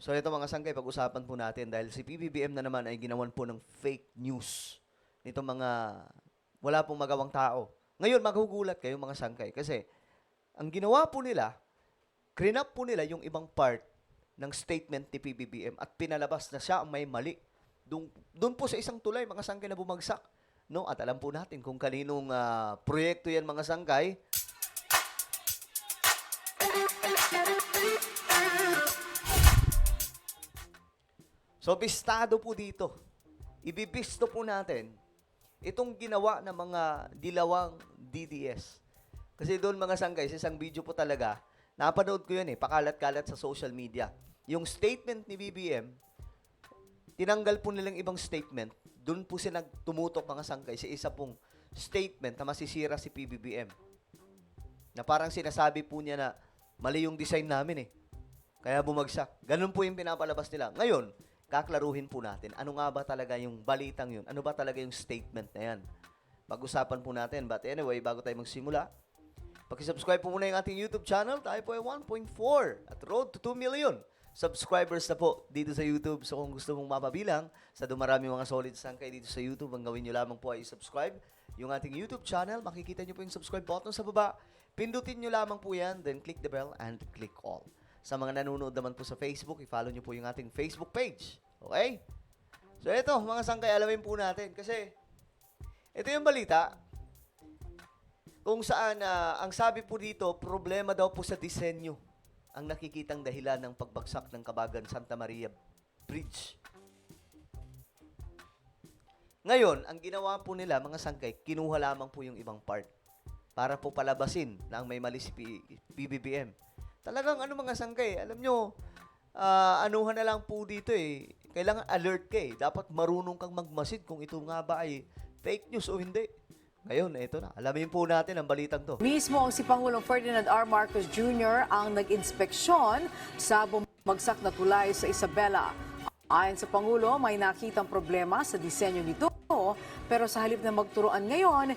So ito mga sangkay, pag-usapan po natin dahil si PBBM na naman ay ginawan po ng fake news nito mga wala pong magawang tao. Ngayon, maghugulat kayo mga sangkay kasi ang ginawa po nila, clean-up po nila yung ibang part ng statement ni PBBM at pinalabas na siya ang may mali. Doon po sa isang tulay, mga sangkay na bumagsak. No? At alam po natin kung kaninong proyekto yan mga sangkay. So, bistado po dito. Ibibisto po natin itong ginawa ng mga dilawang DDS. Kasi doon mga sangkay, sa isang video po talaga, napanood ko yun pakalat-kalat sa social media. Yung statement ni BBM, tinanggal po nilang ibang statement. Doon po sila tumutok mga sangkay sa isa pong statement na masisira si PBBM. Na parang sinasabi po niya na mali yung design namin Kaya bumagsak. Ganun po yung pinapalabas nila. Ngayon, kaklaruhin po natin, ano nga ba talaga yung balitang yun? Ano ba talaga yung statement na yan? Pag-usapan po natin. But anyway, bago tayo magsimula, pakisubscribe po muna yung ating YouTube channel. Tayo po ay 1.4 at road to 2 million subscribers na po dito sa YouTube. So kung gusto mong mapabilang sa dumarami mga solid sangkay dito sa YouTube, ang gawin nyo lamang po ay subscribe yung ating YouTube channel. Makikita nyo po yung subscribe button sa baba. Pindutin nyo lamang po yan, then click the bell and click all. Sa mga nanonood naman po sa Facebook, i-follow nyo po yung ating Facebook page. Okay? So, ito, mga sangkay, alamin po natin. Kasi, ito yung balita. Kung saan, ang sabi po dito, problema daw po sa disenyo ang nakikitang dahilan ng pagbagsak ng Kabagan Santa Maria Bridge. Ngayon, ang ginawa po nila, mga sangkay, kinuha lamang po yung ibang part para po palabasin na ang may mali si PBBM. Talagang mga sangkay, alam nyo, anuhan na lang po dito Kailangan alert ka Dapat marunong kang magmasid kung ito nga ba ay fake news o hindi. Ngayon, ito na. Alamin po natin ang balitang to. Mismo ang si Pangulong Ferdinand R. Marcos Jr. ang nag-inspeksyon sa bumagsak na tulay sa Isabela. Ayon sa Pangulo, may nakitang problema sa disenyo nito, pero sa halip na magturuan ngayon,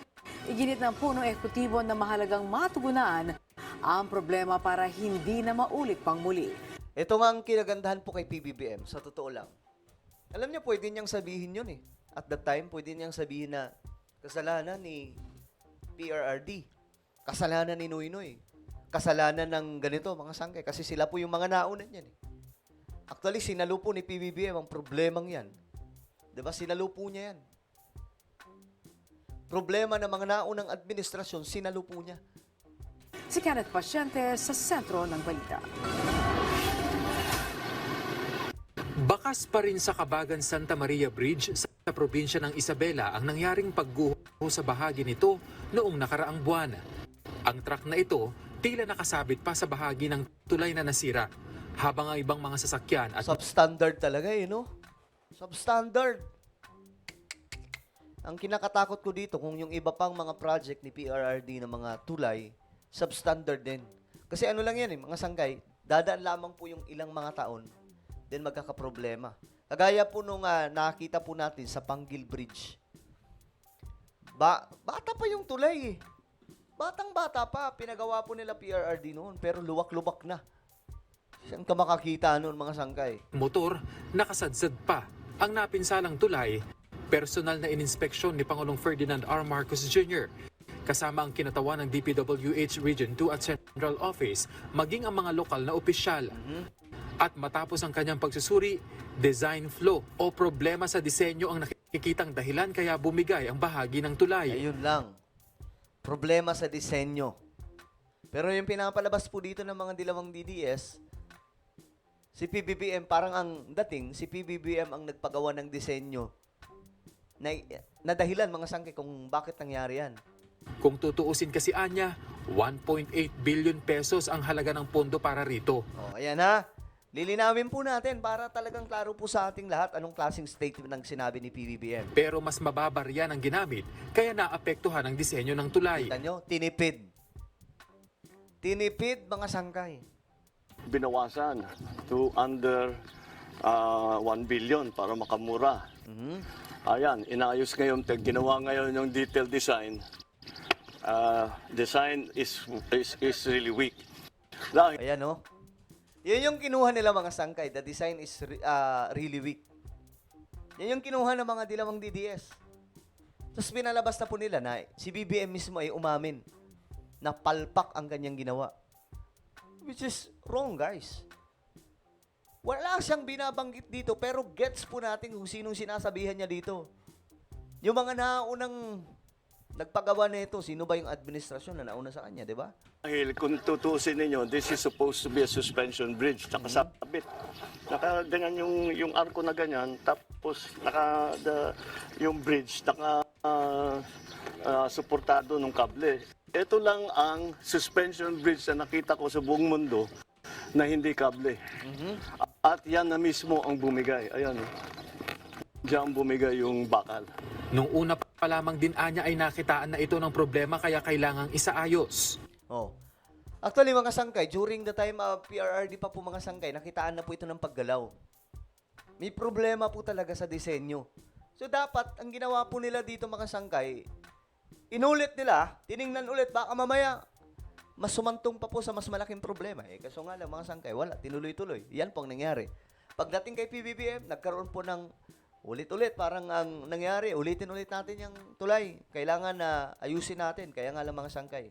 iginit ng punong ehekutibo na mahalagang matugunan ang problema para hindi na maulit pang muli. Ito nga ang kinagandahan po kay PBBM, sa totoo lang. Alam niyo, pwede niyang sabihin yun At that time, pwede niyang sabihin na kasalanan ni PRRD, kasalanan ni Noynoy, kasalanan ng ganito, mga sangkay, kasi sila po yung mga naunan yan Actually, sinalo po ni PBBM ang problemang yan. Diba? Sinalo po niya yan. Problema ng mga naunang administrasyon, sinalo po niya. Si Kenneth Pasyente sa sentro ng balita. Bakas pa rin sa Kabagan Santa Maria Bridge sa probinsya ng Isabela ang nangyaring pagguho sa bahagi nito noong nakaraang buwan. Ang truck na ito tila nakasabit pa sa bahagi ng tulay na nasira, habang ang ibang mga sasakyan at Substandard talaga no? Substandard. Ang kinakatakot ko dito, kung yung iba pang mga project ni PRRD na mga tulay, substandard din. Kasi ano lang yan mga sangkay, dadaan lamang po yung ilang mga taon, then magkakaproblema. Kagaya po nung nakita po natin sa Panggil Bridge. Bata pa yung tulay Batang-bata pa, pinagawa po nila PRRD noon, pero luwak-lubak na. Saan ka makakita noon mga sangkay? motor, nakasadsad pa ang napinsalang tulay. Personal na ininspeksyon ni Pangulong Ferdinand R. Marcos Jr. kasama ang kinatawan ng DPWH Region 2 at Central Office, maging ang mga lokal na opisyal. At matapos ang kanyang pagsusuri, design flaw o problema sa disenyo ang nakikitang dahilan kaya bumigay ang bahagi ng tulay. Ayun lang. Problema sa disenyo. Pero yung pinapalabas po dito ng mga dilawang DDS, si PBBM, parang ang dating, si PBBM ang nagpagawa ng disenyo na dahilan mga sangkay kung bakit nangyari yan. Kung tutuusin kasi Anya, 1.8 billion pesos ang halaga ng pondo para rito. Ayan Lilinawin po natin para talagang klaro po sa ating lahat anong klaseng statement ang sinabi ni PBBM. Pero mas mababar yan ang ginamit, kaya naapektuhan ang disenyo ng tulay. Kita nyo, tinipid. Tinipid mga sangkay. Binawasan to under 1 billion para makamura. Ayan, inayos ngayon, ginawa ngayon yung detailed design. Design is really weak. Dahil Ayan Yan yung kinuha nila mga sangkay. The design is really weak. Yan yung kinuha ng mga dilawang DDS. Tapos pinalabas na po nila na si BBM mismo ay umamin na palpak ang kanyang ginawa. Which is wrong, guys. Wala siyang binabanggit dito, pero gets po natin kung sinong sinasabihan niya dito. Yung mga naunang nagpagawa nito, sino ba yung administrasyon na nauna sa kanya, di ba? Dahil kung tutusin ninyo, this is supposed to be a suspension bridge, tsaka sabit. Ganyan yung arko na ganyan, tapos yung bridge, suportado ng kable. Ito lang ang suspension bridge na nakita ko sa buong mundo na hindi kable. At yan na mismo ang bumigay. Ayan, diyan bumigay yung bakal. Nung una pa lamang din anya ay nakitaan na ito ng problema kaya kailangang isaayos. Oh. Actually, mga sangkay, during the time of PRRD pa po mga sangkay, nakitaan na po ito ng paggalaw. May problema po talaga sa disenyo. So, dapat, ang ginawa po nila dito mga sangkay, inulit nila, tiningnan ulit, baka mamaya, mas sumantong pa po sa mas malaking problema. Kaso nga lang, mga sangkay, wala, tinuloy-tuloy. Yan po ang nangyari. Pagdating kay PBBM, nagkaroon po ng ulit-ulit, parang ang nangyari, ulitin ulit natin yung tulay. Kailangan na ayusin natin, kaya nga lang mga sangkay.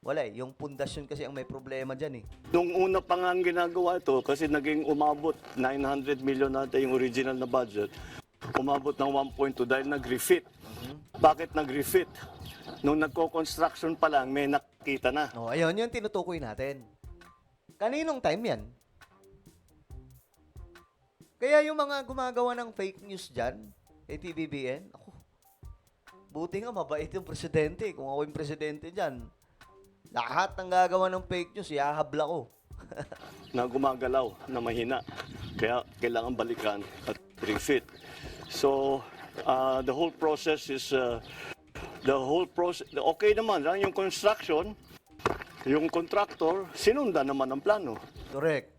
Wala yung pundasyon kasi ang may problema dyan eh. Nung una pa nga ang ginagawa ito, kasi naging umabot, 900 million natin yung original na budget, umabot ng 1.2 dahil nag-refit. Bakit nag-refit? Nung nagko-construction pa lang, may nakita na. Oh, ayun, yung tinutukoy natin. Kaninong time yan? Kaya yung mga gumagawa ng fake news dyan, kay PBBM, ako, buti nga mabait yung presidente. Kung ako yung presidente dyan, lahat ng gagawa ng fake news, ihahabla ko. Na gumagalaw, na mahina. Kaya kailangan balikan at refit. So, the whole process is, okay naman, yung construction, yung contractor, sinunda naman ang plano. Correct.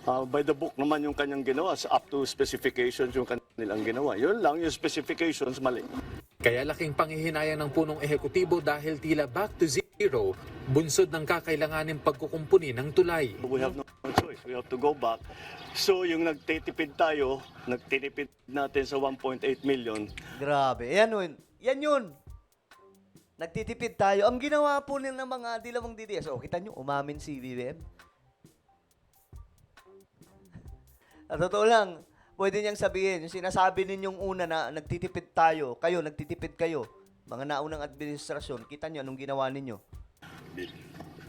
By the book naman yung kanyang ginawa, up to specifications yung kanilang ginawa. Yun lang, yung specifications mali. Kaya laking panghihinayang ng punong ehekutibo dahil tila back to zero, bunsod ng kakailanganin pagkukumpuni ng tulay. We have no choice. We have to go back. So, yung nagtitipid tayo, nagtitipid natin sa 1.8 million. Grabe. Yan yun. Nagtitipid tayo. Ang ginawa po ng mga dilawang DDS, kita nyo, umamin si BBM. At totoo lang, pwede niyang sabihin, yung sinasabi ninyong una na nagtitipid tayo, nagtitipid kayo, mga naunang administrasyon, kita nyo anong ginawa ninyo.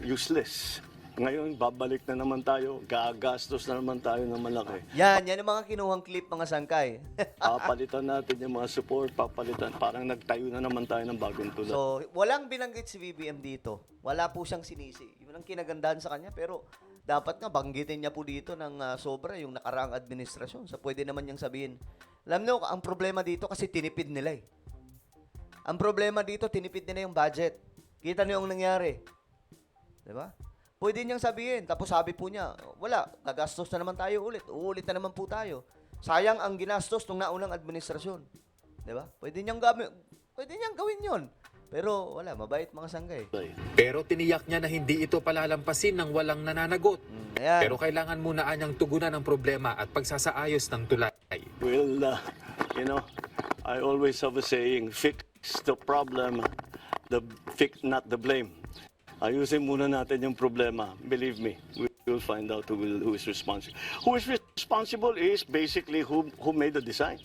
Useless. Ngayon, babalik na naman tayo, gagastos na naman tayo ng malaki. Yan yung mga kinuhang clip, mga sangkay. Papalitan natin yung mga support, parang nagtayo na naman tayo ng bagong tulad. So, walang binanggit si BBM dito. Wala po siyang sinisi. Yun ang kinagandahan sa kanya, pero dapat nga banggitin niya po dito ng sobra yung nakaraang administrasyon. So, pwede naman niyang sabihin. Alam niyo, ang problema dito kasi tinipid nila eh. Ang problema dito, tinipid nila yung budget. Kita niyo ang nangyari. Diba? Pwede niyang sabihin. Tapos sabi po niya, wala, gagastos na naman tayo ulit. Uulit na naman po tayo. Sayang ang ginastos ng naunang administrasyon. Diba? Pwede niyang gawin yun. Pero wala, mabait mga sanggay. Pero tiniyak niya na hindi ito palalampasin ng walang nananagot. Ayan. Pero kailangan muna anyang tugunan ang problema at pagsasaayos ng tulay. Well, I always have a saying, fix the problem, not the blame. Ayusin muna natin yung problema. Believe me, we will find out who is responsible. Who is responsible is basically who made the design.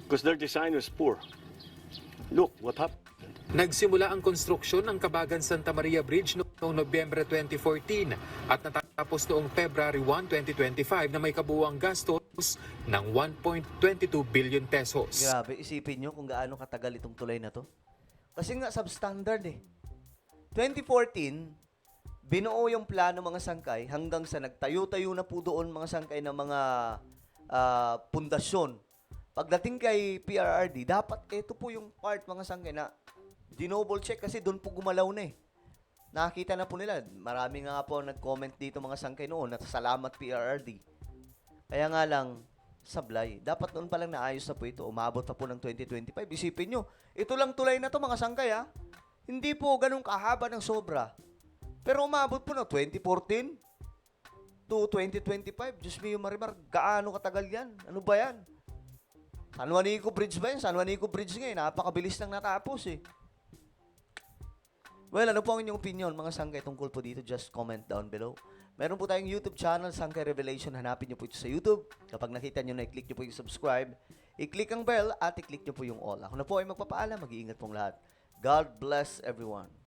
Because their design was poor. Look, what happened? Nagsimula ang konstruksyon ng Kabagan Santa Maria Bridge noong Nobyembre 2014 at natapos noong February 1, 2025 na may kabuuang gastos ng 1.22 billion pesos. Grabe, isipin nyo kung gaano katagal itong tulay na to. Kasi nga, substandard eh. 2014, binuo yung plano mga sangkay hanggang sa nagtayo-tayo na po doon mga sangkay ng mga pundasyon. Pagdating kay PRRD, dapat ito po yung part mga sangkay na dinoble check kasi doon po gumalaw na eh. Nakita na po nila. Marami nga po nag-comment dito mga sangkay noon na salamat PRRD. Kaya nga lang, sablay. Dapat noon pa lang naayos na po ito. Umabot pa po ng 2025. Isipin nyo, ito lang tulay na to mga sangkay ha. Hindi po ganun kahaba ng sobra. Pero umabot po ng 2014. to 2025. Diyos mio, Marimar, gaano katagal yan? Ano ba yan? San Juanico Bridge ba yan? San Juanico Bridge ngayon, napakabilis lang natapos eh. Well, ano po ang inyong opinion, mga sangkay, tungkol po dito? Just comment down below. Meron po tayong YouTube channel, Sangkay Revelation. Hanapin nyo po ito sa YouTube. Kapag nakita nyo na, i-click nyo po yung subscribe. I-click ang bell at i-click nyo po yung all. Ako na po ay magpapaalam. Mag-iingat pong lahat. God bless everyone.